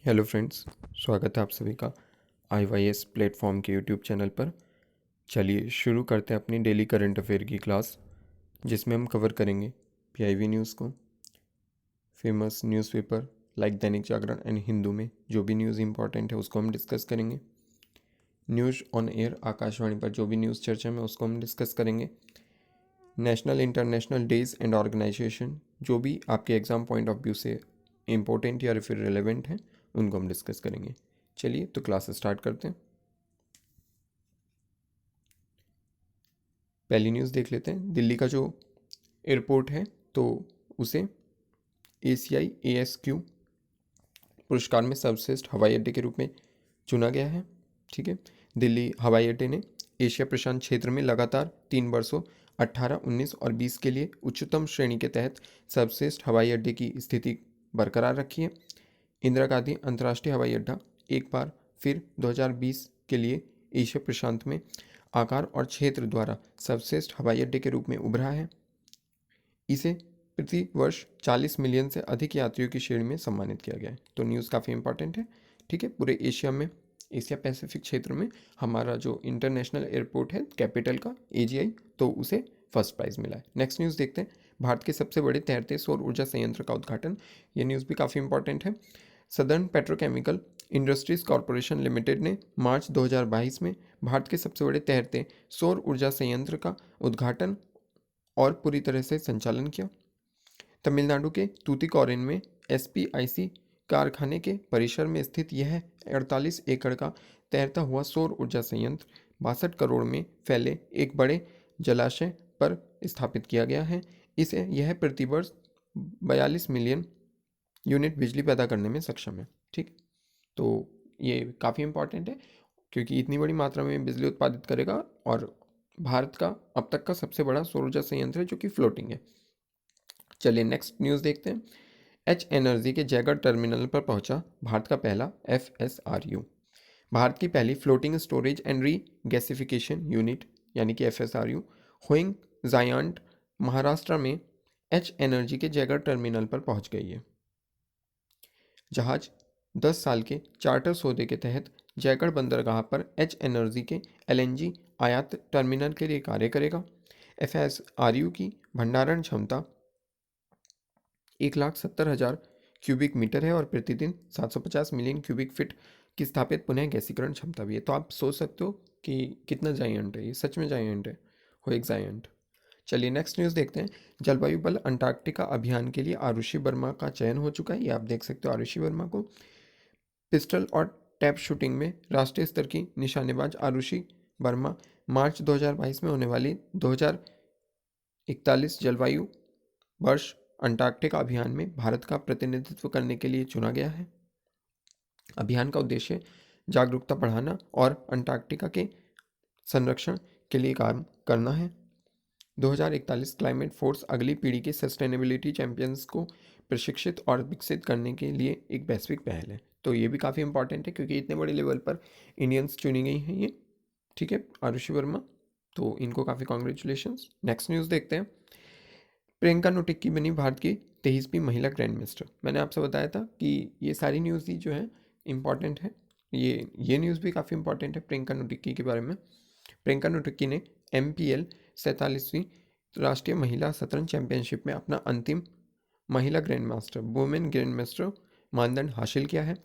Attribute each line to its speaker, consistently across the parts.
Speaker 1: Hello friends, स्वागत है आप सभी का IYS प्लेटफॉर्म के यूट्यूब चैनल पर। चलिए शुरू करते हैं अपनी डेली करंट अफेयर की क्लास, जिसमें हम कवर करेंगे PIB न्यूज़ को, famous newspaper like Dainik Jagran and Hindu में जो भी न्यूज़ इंपॉर्टेंट है उसको हम डिस्कस करेंगे। न्यूज़ ऑन एयर आकाशवाणी पर जो भी न्यूज़ चर्चा में उसको हम डिस्कस करेंगे। National international days and organization जो भी आपके एग्ज़ाम पॉइंट ऑफ व्यू से इम्पोर्टेंट या फिर रिलेवेंट हैं उनको हम डिस्कस करेंगे। चलिए तो क्लास स्टार्ट करते हैं। पहली न्यूज़ देख लेते हैं। दिल्ली का जो एयरपोर्ट है तो उसे ACI ASQ पुरस्कार में सर्वश्रेष्ठ हवाई अड्डे के रूप में चुना गया है। ठीक है, दिल्ली हवाई अड्डे ने एशिया प्रशांत क्षेत्र में लगातार 3 वर्षों 18, 19 और 20 के लिए उच्चतम श्रेणी के तहत सर्वश्रेष्ठ हवाई अड्डे की स्थिति बरकरार रखी है। इंदिरा गांधी अंतर्राष्ट्रीय हवाई अड्डा एक बार फिर 2020 के लिए एशिया प्रशांत में आकार और क्षेत्र द्वारा सर्वश्रेष्ठ हवाई अड्डे के रूप में उभरा है। इसे प्रति वर्ष 40 मिलियन से अधिक यात्रियों की श्रेणी में सम्मानित किया गया है। तो न्यूज़ काफ़ी इंपॉर्टेंट है। ठीक है, पूरे एशिया में, एशिया पैसिफिक क्षेत्र में हमारा जो इंटरनेशनल एयरपोर्ट है कैपिटल का AGI, तो उसे फर्स्ट प्राइज़ मिला है। नेक्स्ट न्यूज़ देखते हैं। भारत के सबसे बड़े तैरते सौर ऊर्जा संयंत्र का उद्घाटन। ये न्यूज़ भी काफ़ी इंपॉर्टेंट है। Southern petrochemical industries corporation limited ने मार्च 2022 में भारत के सबसे बड़े तैरते सौर ऊर्जा संयंत्र का उद्घाटन और पूरी तरह से संचालन किया। तमिलनाडु के तूतीकोरिन में SPIC कारखाने के परिसर में स्थित यह 48 एकड़ का तैरता हुआ सौर ऊर्जा संयंत्र 62 करोड़ में फैले एक बड़े जलाशय पर स्थापित किया गया है। इसे यह प्रतिवर्ष 42 मिलियन यूनिट बिजली पैदा करने में सक्षम है। ठीक, तो ये काफ़ी इंपॉर्टेंट है क्योंकि इतनी बड़ी मात्रा में बिजली उत्पादित करेगा और भारत का अब तक का सबसे बड़ा सौर ऊर्जा संयंत्र है जो कि फ्लोटिंग है। चलिए नेक्स्ट न्यूज़ देखते हैं। H एनर्जी के जयगढ़ टर्मिनल पर पहुंचा भारत का पहला FSRU। भारत की पहली floating storage and re gasification unit यानी कि FSRU होइंग जायंट महाराष्ट्र में H एनर्जी के जयगढ़ टर्मिनल पर पहुंच गई है। जहाज 10 साल के चार्टर सौदे के तहत जयगढ़ बंदरगाह पर H एनर्जी के LNG आयात टर्मिनल के लिए कार्य करेगा। FSRU की भंडारण क्षमता 1,70,000 क्यूबिक मीटर है और प्रतिदिन 750 मिलियन क्यूबिक फीट की स्थापित पुनः गैसीकरण क्षमता भी है। तो आप सोच सकते हो कि कितना जायंट है ये, सच में जायंट है, हो एक जायंट। चलिए नेक्स्ट न्यूज़ देखते हैं। जलवायु बल अंटार्कटिका अभियान के लिए आरुषि वर्मा का चयन हो चुका है। ये आप देख सकते हो आरुषि वर्मा को। पिस्टल और टैप शूटिंग में राष्ट्रीय स्तर की निशानेबाज आरुषि वर्मा मार्च 2022 में होने वाली 2041 जलवायु वर्ष अंटार्कटिका अभियान में भारत का प्रतिनिधित्व करने के लिए चुना गया है। अभियान का उद्देश्य जागरूकता बढ़ाना और अंटार्कटिका के संरक्षण के लिए काम करना है। 2041 क्लाइमेट फोर्स अगली पीढ़ी के सस्टेनेबिलिटी चैंपियंस को प्रशिक्षित और विकसित करने के लिए एक वैश्विक पहल है। तो ये भी काफ़ी इंपॉर्टेंट है क्योंकि इतने बड़े लेवल पर इंडियंस चुनी गई हैं ये। ठीक है, आरुषि वर्मा, तो इनको काफ़ी कॉन्ग्रेचुलेशंस। नेक्स्ट न्यूज़ देखते हैं। प्रियंका नोटिक्की बनी भारत की 23वीं महिला ग्रैंड मास्टर। मैंने आपसे बताया था कि ये सारी न्यूज़ ही जो है इम्पॉर्टेंट है। ये न्यूज़ भी काफ़ी इंपॉर्टेंट है प्रियंका नोटिक्की के बारे में। प्रियंका नोटिक्की ने MPL 47वीं राष्ट्रीय महिला शतरंज चैंपियनशिप में अपना अंतिम महिला grand master women grand master मानदंड हासिल किया है।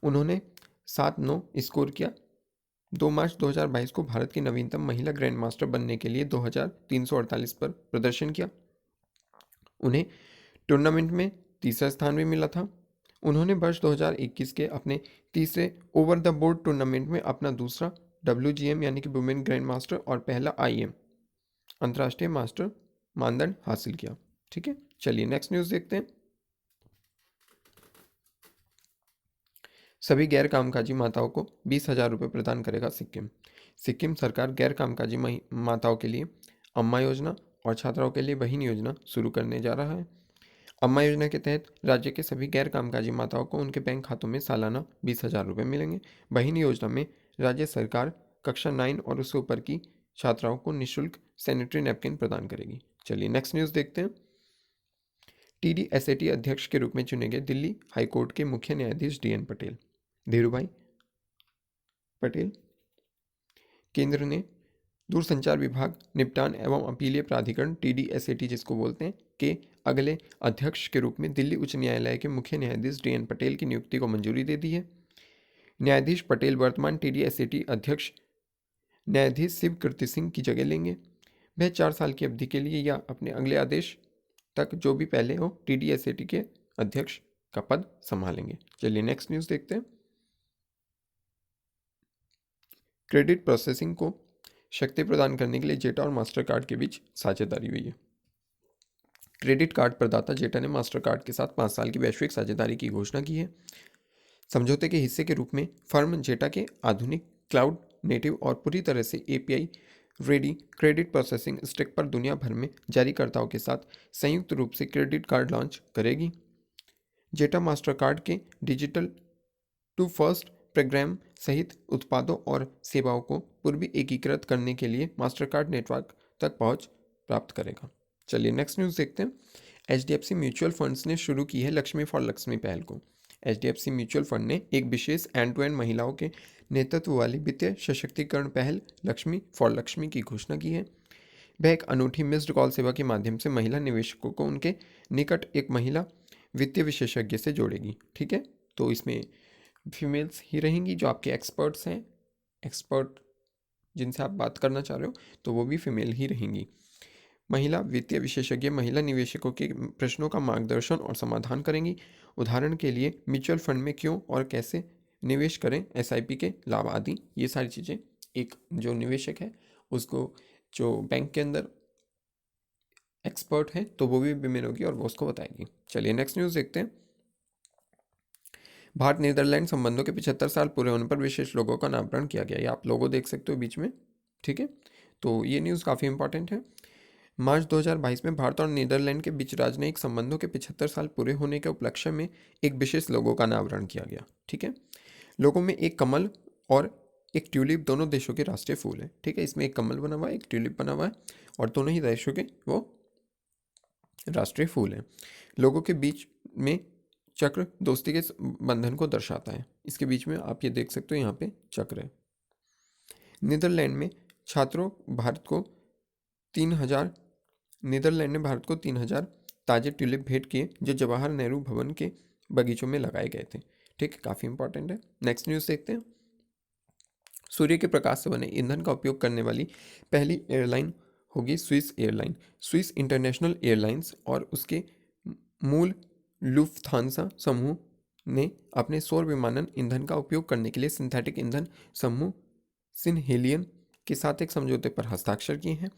Speaker 1: उन्होंने 7-9 स्कोर किया। 2 मार्च 2022 को भारत की नवीनतम महिला ग्रैंड मास्टर बनने के लिए 2348 पर प्रदर्शन किया। उन्हें टूर्नामेंट में तीसरा स्थान भी मिला था। उन्होंने वर्ष 2021 के अपने तीसरे ओवर द बोर्ड टूर्नामेंट में अपना दूसरा WGM यानी कि वुमेन ग्रैंड मास्टर और पहला IM अंतर्राष्ट्रीय मास्टर मानदंड हासिल किया। ठीक है, चलिए नेक्स्ट न्यूज़ देखते हैं। सभी गैर कामकाजी माताओं को 20,000 रुपये प्रदान करेगा सिक्किम। सिक्किम सरकार गैर कामकाजी माताओं के लिए अम्मा योजना और छात्राओं के लिए बहिन योजना शुरू करने जा रहा है। अम्मा योजना के तहत राज्य के सभी गैर कामकाजी माताओं को उनके बैंक खातों में सालाना 20,000 रुपये मिलेंगे। बहिन योजना में राज्य सरकार कक्षा 9 और उससे ऊपर की छात्राओं को निःशुल्क सैनिटरी नैपकिन प्रदान करेगी। चलिए नेक्स्ट न्यूज़ देखते हैं। TDSAT अध्यक्ष के रूप में चुने गए दिल्ली हाईकोर्ट के मुख्य न्यायाधीश DN पटेल। धीरूभाई पटेल। केंद्र ने दूरसंचार विभाग निपटान एवं अपीलीय प्राधिकरण TDSAT जिसको बोलते हैं के अगले अध्यक्ष के रूप में दिल्ली उच्च न्यायालय के मुख्य न्यायाधीश DN पटेल की नियुक्ति को मंजूरी दे दी है। न्यायाधीश पटेल वर्तमान TDSAT अध्यक्ष न्यायाधीश शिव कीर्ति सिंह की जगह लेंगे। वह 4 साल की अवधि के लिए या अपने अगले आदेश तक जो भी पहले हो TDSAT के अध्यक्ष का पद संभालेंगे। चलिए नेक्स्ट न्यूज़ देखते हैं। क्रेडिट प्रोसेसिंग को शक्ति प्रदान करने के लिए जेटा और मास्टर कार्ड के बीच साझेदारी हुई है। क्रेडिट कार्ड प्रदाता जेटा ने मास्टर कार्ड के साथ 5 साल की वैश्विक साझेदारी की घोषणा की है। समझौते के हिस्से के रूप में फर्म जेटा के आधुनिक क्लाउड नेटिव और पूरी तरह से API ready credit processing stack पर दुनिया भर में जारीकर्ताओं के साथ संयुक्त रूप से क्रेडिट कार्ड लॉन्च करेगी। जेटा मास्टर कार्ड के डिजिटल टू फर्स्ट प्रोग्राम सहित उत्पादों और सेवाओं को पूर्वी एकीकृत करने के लिए मास्टर कार्ड नेटवर्क तक पहुंच प्राप्त करेगा। चलिए नेक्स्ट न्यूज़ देखते हैं। HDFC म्यूचुअल फंड्स ने शुरू की है लक्ष्मी फॉर लक्ष्मी पहल को। HDFC म्यूचुअल फंड ने एक विशेष एंड टू एंड महिलाओं के नेतृत्व वाली वित्तीय सशक्तिकरण पहल लक्ष्मी फॉर लक्ष्मी की घोषणा की है। वह एक अनूठी मिस्ड कॉल सेवा के माध्यम से महिला निवेशकों को उनके निकट एक महिला वित्तीय विशेषज्ञ से जोड़ेगी। ठीक है, तो इसमें फीमेल्स ही रहेंगी जो आपके एक्सपर्ट्स हैं, एक्सपर्ट जिनसे आप बात करना चाह रहे हो तो वो भी फीमेल ही रहेंगी। महिला वित्तीय विशेषज्ञ महिला निवेशकों के प्रश्नों का मार्गदर्शन और समाधान करेंगी। उदाहरण के लिए म्यूचुअल फंड में क्यों और कैसे निवेश करें, SIP के लाभ आदि, ये सारी चीज़ें एक जो निवेशक है उसको, जो बैंक के अंदर एक्सपर्ट है तो वो भी विमेन होगी और वो उसको बताएगी। चलिए नेक्स्ट न्यूज़ देखते हैं। भारत नीदरलैंड संबंधों के 75 साल पूरे होने पर विशेष लोगों का नामकरण किया गया। ये आप लोगो देख सकते हो बीच में। ठीक है, तो ये न्यूज़ काफ़ी इंपॉर्टेंट है। मार्च 2022 में भारत और नीदरलैंड के बीच राजनयिक संबंधों के 75 साल पूरे होने के उपलक्ष्य में एक विशेष लोगो का अनावरण किया गया। ठीक है, लोगों में एक कमल और एक ट्यूलिप दोनों देशों के राष्ट्रीय फूल है। ठीक है, इसमें एक कमल बना हुआ है, एक ट्यूलिप बना हुआ है और दोनों ही देशों के वो राष्ट्रीय फूल हैं। लोगों के बीच में चक्र दोस्ती के बंधन को दर्शाता है। इसके बीच में आप ये देख सकते हो, यहाँ पे चक्र है। नीदरलैंड में छात्रों भारत को 3000 नीदरलैंड ने भारत को 3000 ताजे ट्यूलिप भेंट किए जो जवाहर नेहरू भवन के बगीचों में लगाए गए थे। ठीक है, काफ़ी इंपॉर्टेंट है। नेक्स्ट न्यूज़ देखते हैं। सूर्य के प्रकाश से बने ईंधन का उपयोग करने वाली पहली एयरलाइन होगी Swiss airline. Swiss international airlines और उसके मूल लुफ्थांसा समूह ने अपने सौर विमानन ईंधन का उपयोग करने के लिए सिंथेटिक ईंधन समूह सिनहेलियन के साथ एक समझौते पर हस्ताक्षर किए हैं।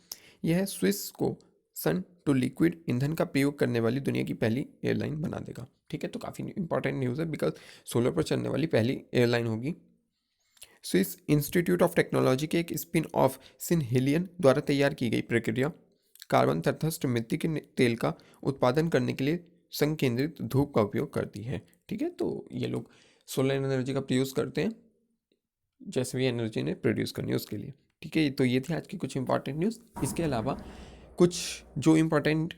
Speaker 1: यह स्विस को सन टू लिक्विड ईंधन का प्रयोग करने वाली दुनिया की पहली एयरलाइन बना देगा। ठीक है, तो काफ़ी इंपॉर्टेंट न्यूज़ है बिकॉज सोलर पर चलने वाली पहली एयरलाइन होगी। स्विस इंस्टीट्यूट ऑफ टेक्नोलॉजी के एक स्पिन ऑफ सिनहेलियन द्वारा तैयार की गई प्रक्रिया कार्बन तटस्थ मिट्टी के तेल का उत्पादन करने के लिए संकेंद्रित धूप का उपयोग करती है। ठीक है, तो ये लोग सोलर एनर्जी का प्रयोग करते हैं जैसे भी एनर्जी ने प्रोड्यूस करनी है उसके लिए। ठीक है, तो ये थी आज की कुछ इंपॉर्टेंट न्यूज़। इसके अलावा कुछ जो इम्पोर्टेंट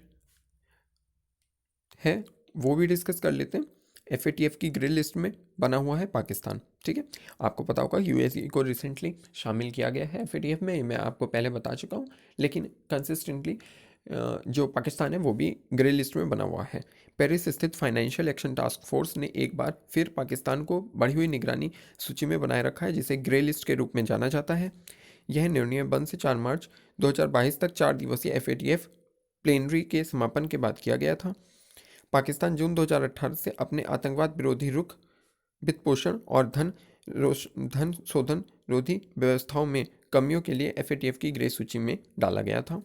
Speaker 1: है वो भी डिस्कस कर लेते हैं। FATF की ग्रे लिस्ट में बना हुआ है पाकिस्तान। ठीक है, आपको पता होगा UAE को रिसेंटली शामिल किया गया है FATF में, मैं आपको पहले बता चुका हूँ, लेकिन कंसिस्टेंटली जो पाकिस्तान है वो भी ग्रे लिस्ट में बना हुआ है। पेरिस स्थित फाइनेंशियल एक्शन टास्क फोर्स ने एक बार फिर पाकिस्तान को बढ़ी हुई निगरानी सूची में बनाए रखा है जिसे ग्रे लिस्ट के रूप में जाना जाता है। यह निर्णय बंद से 4 मार्च 2022 तक 4 दिवसीय FATF प्लेनरी के समापन के बाद किया गया था। पाकिस्तान जून 2018 से अपने आतंकवाद विरोधी रुख, वित्त पोषण और धन शोधन रोधी व्यवस्थाओं में कमियों के लिए FATF की ग्रे सूची में डाला गया था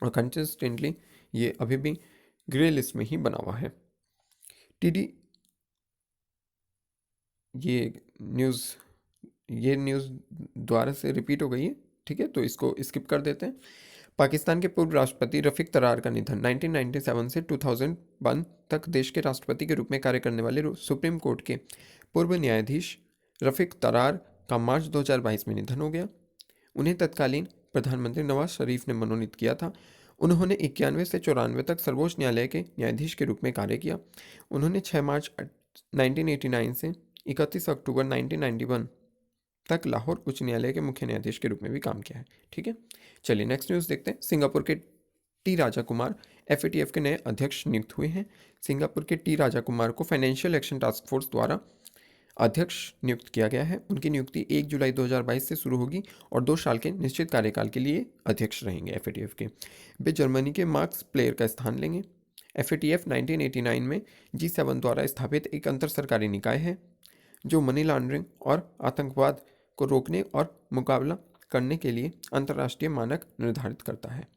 Speaker 1: और कंसिस्टेंटली ये अभी भी ग्रे लिस्ट में ही बना हुआ है। TD ये न्यूज़ द्वारा से रिपीट हो गई है। ठीक है, तो इसको स्किप कर देते हैं। पाकिस्तान के पूर्व राष्ट्रपति रफ़ीक तरार का निधन। 1997 से 2001 तक देश के राष्ट्रपति के रूप में कार्य करने वाले सुप्रीम कोर्ट के पूर्व न्यायाधीश रफ़ीक तरार का मार्च 2022 में निधन हो गया। उन्हें तत्कालीन प्रधानमंत्री नवाज शरीफ ने मनोनीत किया था। उन्होंने 91 से 94 तक सर्वोच्च न्यायालय के न्यायाधीश के रूप में कार्य किया। उन्होंने 6 मार्च 1989 से 31 अक्टूबर 1991 तक लाहौर उच्च न्यायालय के मुख्य न्यायाधीश के रूप में भी काम किया है। ठीक है, चलिए नेक्स्ट न्यूज़ देखते हैं। सिंगापुर के टी राजा कुमार FATF के नए अध्यक्ष नियुक्त हुए हैं। सिंगापुर के टी राजा कुमार को फाइनेंशियल एक्शन टास्क फोर्स द्वारा अध्यक्ष नियुक्त किया गया है। उनकी नियुक्ति 1 जुलाई 2022 से शुरू होगी और 2 साल के निश्चित कार्यकाल के लिए अध्यक्ष रहेंगे FATF के। वे जर्मनी के मार्क्स प्लेयर का स्थान लेंगे। FATF 1989 में G7 द्वारा स्थापित एक अंतर सरकारी निकाय है जो मनी लॉन्ड्रिंग और आतंकवाद को रोकने और मुकाबला करने के लिए अंतर्राष्ट्रीय मानक निर्धारित करता है।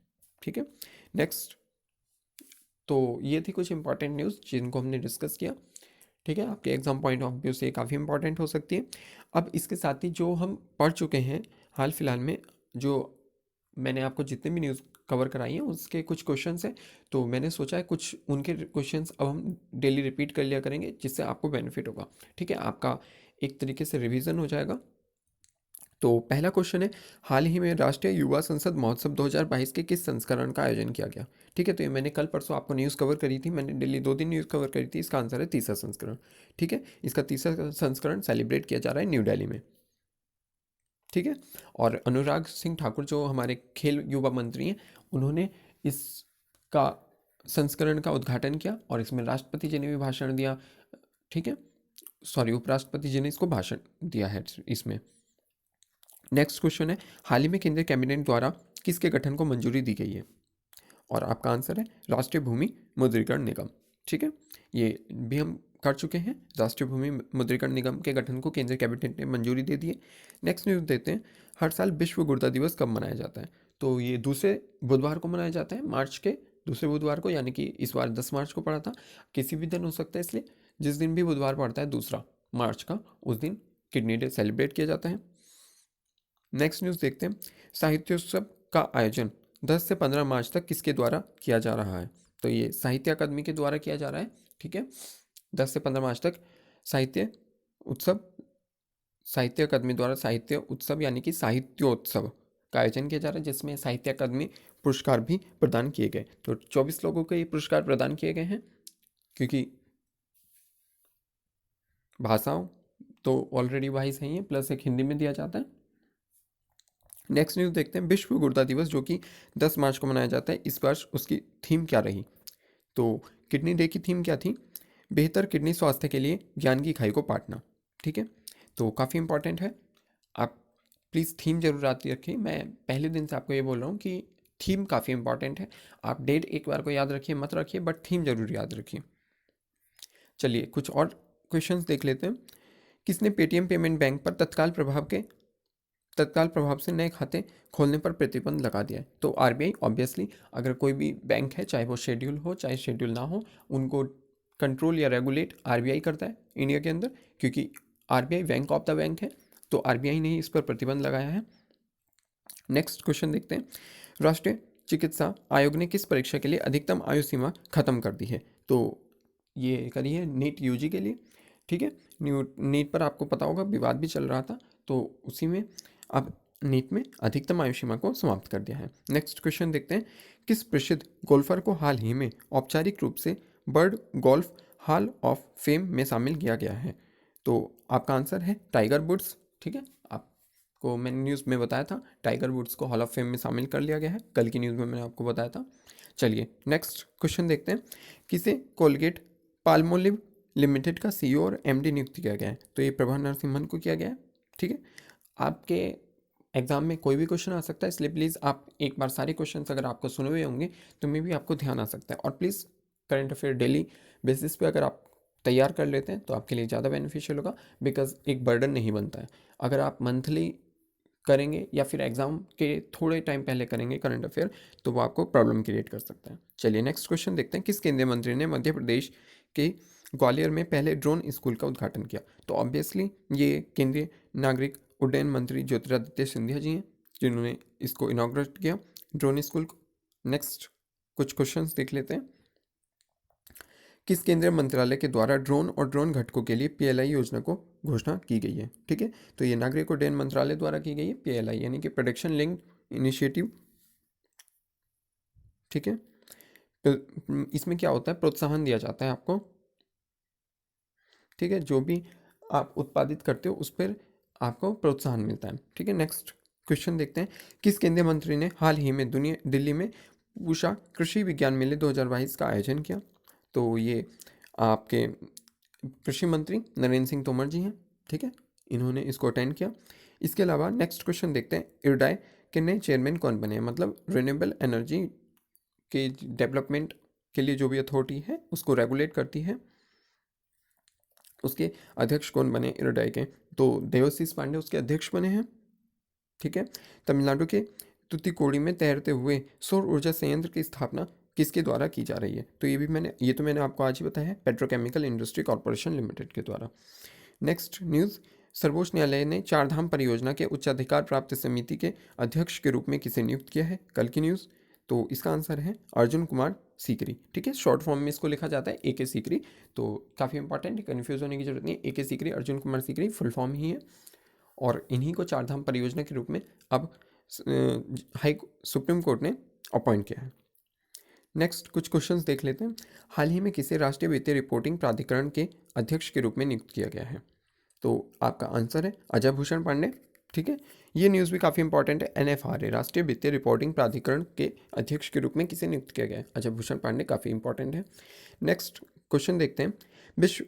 Speaker 1: ठीक है, नेक्स्ट, तो ये थी कुछ इंपॉर्टेंट न्यूज़ जिनको हमने डिस्कस किया। ठीक है, आपके एग्जाम पॉइंट ऑफ व्यू से काफ़ी इंपॉर्टेंट हो सकती है। अब इसके साथ ही जो हम पढ़ चुके हैं हाल फिलहाल में, जो मैंने आपको जितने भी न्यूज़ कवर कराई हैं उसके कुछ क्वेश्चंस हैं, तो मैंने सोचा है कुछ उनके क्वेश्चंस अब हम डेली रिपीट कर लिया करेंगे जिससे आपको बेनिफिट होगा। ठीक है, आपका एक तरीके से रिवीजन हो जाएगा। तो पहला क्वेश्चन है, हाल ही में राष्ट्रीय युवा संसद महोत्सव 2022 के किस संस्करण का आयोजन किया गया? ठीक है, तो ये मैंने कल परसों आपको न्यूज़ कवर करी थी, मैंने डेली 2 दिन न्यूज़ कवर करी थी। इसका आंसर है तीसरा संस्करण। ठीक है, इसका तीसरा संस्करण सेलिब्रेट किया जा रहा है न्यू दिल्ली में। ठीक है, और अनुराग सिंह ठाकुर जो हमारे खेल युवा मंत्री हैं, उन्होंने इसका संस्करण का उद्घाटन किया और इसमें राष्ट्रपति जी ने भी भाषण दिया। ठीक है, सॉरी, उपराष्ट्रपति जी ने इसको भाषण दिया है इसमें। नेक्स्ट क्वेश्चन है, हाल ही में केंद्रीय कैबिनेट द्वारा किसके गठन को मंजूरी दी गई है? और आपका आंसर है राष्ट्रीय भूमि मुद्रीकरण निगम। ठीक है, ये भी हम कर चुके हैं। राष्ट्रीय भूमि मुद्रीकरण निगम के गठन को केंद्रीय कैबिनेट ने मंजूरी दे दी है। नेक्स्ट न्यूज़ देते हैं, हर साल विश्व गुर्दा दिवस कब मनाया जाता है? तो ये दूसरे बुधवार को मनाया जाता है, मार्च के दूसरे बुधवार को, यानी कि इस बार 10 मार्च को पड़ा था, किसी भी दिन हो सकता है, इसलिए जिस दिन भी बुधवार पड़ता है दूसरा मार्च का, उस दिन किडनी डे सेलिब्रेट किया जाता है। नेक्स्ट न्यूज़ देखते हैं, साहित्योत्सव का आयोजन 10 से 15 मार्च तक किसके द्वारा किया जा रहा है? तो ये साहित्य अकादमी के द्वारा किया जा रहा है। ठीक है, 10 से 15 मार्च तक साहित्य उत्सव, साहित्य अकादमी द्वारा साहित्य उत्सव यानी कि साहित्योत्सव का आयोजन किया जा रहा है, जिसमें साहित्य अकादमी पुरस्कार भी प्रदान किए गए। तो 24 लोगों को ये पुरस्कार प्रदान किए गए हैं, क्योंकि भाषाओं तो ऑलरेडी वाइज है, प्लस एक हिंदी में दिया जाता है। नेक्स्ट न्यूज़ देखते हैं, विश्व गुर्दा दिवस जो कि 10 मार्च को मनाया जाता है, इस वर्ष उसकी थीम क्या रही? तो किडनी डे की थीम क्या थी? बेहतर किडनी स्वास्थ्य के लिए ज्ञान की खाई को पाटना। ठीक है, तो काफ़ी इंपॉर्टेंट है, आप प्लीज़ थीम जरूर याद रखिए। मैं पहले दिन से आपको ये बोल रहा हूँ कि थीम काफ़ी इंपॉर्टेंट है। आप डेट एक बार को याद रखिए मत रखिए, बट थीम जरूर याद रखिए। चलिए कुछ और क्वेश्चंस देख लेते हैं। किसने पेटीएम पेमेंट बैंक पर तत्काल प्रभाव से नए खाते खोलने पर प्रतिबंध लगा दिया है? तो RBI, ऑब्वियसली, अगर कोई भी बैंक है, चाहे वो शेड्यूल हो चाहे शेड्यूल ना हो, उनको कंट्रोल या रेगुलेट RBI करता है इंडिया के अंदर, क्योंकि RBI bank of the bank है, तो RBI ने ही इस पर प्रतिबंध लगाया है। नेक्स्ट क्वेश्चन देखते हैं, राष्ट्रीय चिकित्सा आयोग ने किस परीक्षा के लिए अधिकतम आयु सीमा खत्म कर दी है? तो ये करी है नीट UG के लिए। ठीक है, नीट पर आपको पता होगा विवाद भी चल रहा था, तो उसी में अब नीट में अधिकतम आयु सीमा को समाप्त कर दिया है। नेक्स्ट क्वेश्चन देखते हैं, किस प्रसिद्ध गोल्फर को हाल ही में औपचारिक रूप से world golf hall of fame में शामिल किया गया है? तो आपका आंसर है टाइगर वुड्स। ठीक है, आपको मैंने न्यूज़ में बताया था टाइगर वुड्स को हॉल ऑफ फेम में शामिल कर लिया गया है, कल की न्यूज़ में मैंने आपको बताया था। चलिए नेक्स्ट क्वेश्चन देखते हैं, किसे कोलगेट पाल्मोलिव लिमिटेड का CEO और MD नियुक्त किया गया है? तो ये प्रभा नरसिम्हन को किया गया है। ठीक है, आपके एग्जाम में कोई भी क्वेश्चन आ सकता है, इसलिए प्लीज़ आप एक बार सारे क्वेश्चंस अगर आपको सुने हुए होंगे तो मे भी आपको ध्यान आ सकता है। और please current affair daily basis पे अगर आप तैयार कर लेते हैं तो आपके लिए ज़्यादा बेनिफिशियल होगा, बिकॉज एक बर्डन नहीं बनता है। अगर आप मंथली करेंगे या फिर एग्जाम के थोड़े टाइम पहले करेंगे करंट अफेयर, तो वो आपको प्रॉब्लम क्रिएट कर सकता है। चलिए नेक्स्ट क्वेश्चन देखते हैं, किस केंद्रीय मंत्री ने मध्य प्रदेश के ग्वालियर में पहले ड्रोन स्कूल का उद्घाटन किया? तो ऑब्वियसली ये केंद्रीय नागरिक उड्डयन मंत्री ज्योतिरादित्य सिंधिया जी हैं, जिन्होंने इसको इनॉग्रेट किया ड्रोन स्कूल को। नेक्स्ट कुछ क्वेश्चंस देख लेते हैं, किस केंद्रीय मंत्रालय के द्वारा ड्रोन और ड्रोन घटकों के लिए PLI योजना को घोषणा की गई है? ठीक है, तो ये नागरिक उड्डयन मंत्रालय द्वारा की गई है PLI, यानी कि प्रोडक्शन लिंक्ड इनिशिएटिव। ठीक है, तो इसमें क्या होता है, प्रोत्साहन दिया जाता है आपको। ठीक है, जो भी आप उत्पादित करते हो उस पर आपको प्रोत्साहन मिलता है। ठीक है, नेक्स्ट क्वेश्चन देखते हैं। किस केंद्रीय मंत्री ने हाल ही में दिल्ली में पूषा कृषि विज्ञान मेले 2022 का आयोजन किया? तो ये आपके कृषि मंत्री नरेंद्र सिंह तोमर जी हैं। ठीक है, इन्होंने इसको अटेंड किया। इसके अलावा नेक्स्ट क्वेश्चन देखते हैं, इरडाई के नए चेयरमैन कौन बने हैं? मतलब रिन्यूएबल एनर्जी के डेवलपमेंट के लिए जो भी अथॉरिटी है उसको रेगुलेट करती है, उसके अध्यक्ष कौन बने इरडाई के? तो देवाशीष पांडे उसके अध्यक्ष बने हैं। ठीक है, तमिलनाडु के तूतीकोड़ी में तैरते हुए सौर ऊर्जा संयंत्र की स्थापना किसके द्वारा की जा रही है? तो ये तो मैंने आपको आज ही बताया है, पेट्रोकेमिकल इंडस्ट्री कॉरपोरेशन लिमिटेड के द्वारा। नेक्स्ट न्यूज़, सर्वोच्च न्यायालय ने चारधाम परियोजना के उच्चाधिकार प्राप्त समिति के अध्यक्ष के रूप में किसे नियुक्त किया है? कल की न्यूज़। तो इसका आंसर है अर्जुन कुमार सीकरी। ठीक है, शॉर्ट फॉर्म में इसको लिखा जाता है AK सीकरी। तो काफ़ी इंपॉर्टेंट है, कन्फ्यूज होने की जरूरत नहीं है। AK Sikri Arjun Kumar Sikri full form ही है, और इन्हीं को चारधाम परियोजना के रूप में अब सुप्रीम कोर्ट ने अपॉइंट किया है। नेक्स्ट कुछ क्वेश्चंस देख लेते हैं। हाल ही में किसे राष्ट्रीय वित्तीय रिपोर्टिंग प्राधिकरण के अध्यक्ष के रूप में नियुक्त किया गया है? तो आपका आंसर है अजय भूषण पांडे। ठीक है, ये न्यूज़ भी काफ़ी इंपॉर्टेंट है। NFRA राष्ट्रीय वित्तीय रिपोर्टिंग प्राधिकरण के अध्यक्ष के रूप में किसे नियुक्त किया गया है? अजय भूषण पांडे, काफ़ी इंपॉर्टेंट है। नेक्स्ट क्वेश्चन देखते हैं, विश्व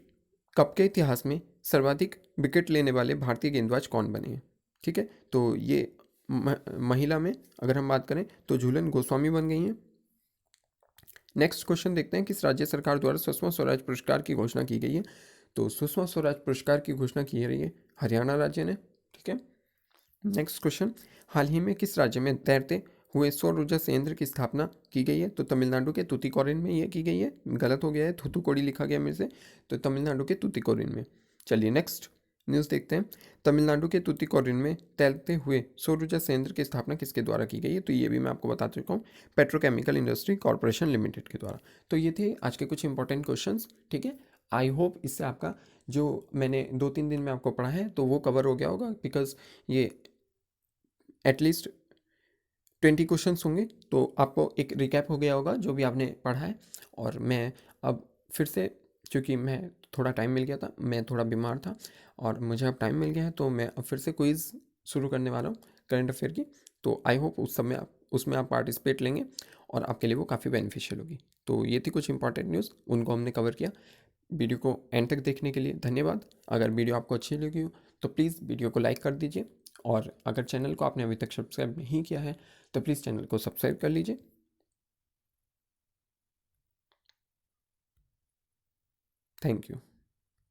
Speaker 1: कप के इतिहास में सर्वाधिक विकेट लेने वाले भारतीय गेंदबाज कौन बने हैं? ठीक है, तो ये महिला में अगर हम बात करें तो झूलन गोस्वामी बन गई हैं। नेक्स्ट क्वेश्चन देखते हैं, किस राज्य सरकार द्वारा सुषमा स्वराज पुरस्कार की घोषणा की गई है? तो सुषमा स्वराज पुरस्कार की घोषणा की रही है हरियाणा राज्य ने। ठीक है, नेक्स्ट क्वेश्चन, हाल ही में किस राज्य में तैरते हुए सौर ऊर्जा संयंत्र की स्थापना की गई है? तो तमिलनाडु के तूतीकोरिन में ये की गई है। गलत हो गया है, थूथुकुड़ी लिखा गया मेरे से, तो तमिलनाडु के तूतीकोरिन में। चलिए नेक्स्ट न्यूज़ देखते हैं, तमिलनाडु के तूतीकोरिन में तैरते हुए सौर ऊर्जा संयंत्र की स्थापना किसके द्वारा की गई है? तो ये भी मैं आपको बता चुका हूँ, पेट्रोकेमिकल इंडस्ट्री कॉरपोरेशन लिमिटेड के द्वारा। तो ये थे आज के कुछ इंपॉर्टेंट क्वेश्चंस। ठीक है, आई होप इससे आपका जो मैंने 2-3 दिन में आपको पढ़ा है तो वो कवर हो गया होगा, बिकॉज ये एटलीस्ट 20 क्वेश्चंस होंगे, तो आपको एक रिकैप हो गया होगा जो भी आपने पढ़ा है। और मैं अब फिर से, चूँकि मैं थोड़ा टाइम मिल गया था, मैं थोड़ा बीमार था और मुझे अब टाइम मिल गया है, तो मैं अब फिर से क्विज़ शुरू करने वाला हूँ करंट अफेयर की। तो आई होप उसमें आप पार्टिसिपेट लेंगे और आपके लिए वो काफ़ी बेनिफिशियल होगी। तो ये थी कुछ इंपॉर्टेंट न्यूज़, उनको हमने कवर किया। वीडियो को एंड तक देखने के लिए धन्यवाद। अगर वीडियो आपको अच्छी लगी हो तो प्लीज़ वीडियो को लाइक कर दीजिए, और अगर चैनल को आपने अभी तक सब्सक्राइब नहीं किया है तो प्लीज़ चैनल को सब्सक्राइब कर लीजिए। Thank you.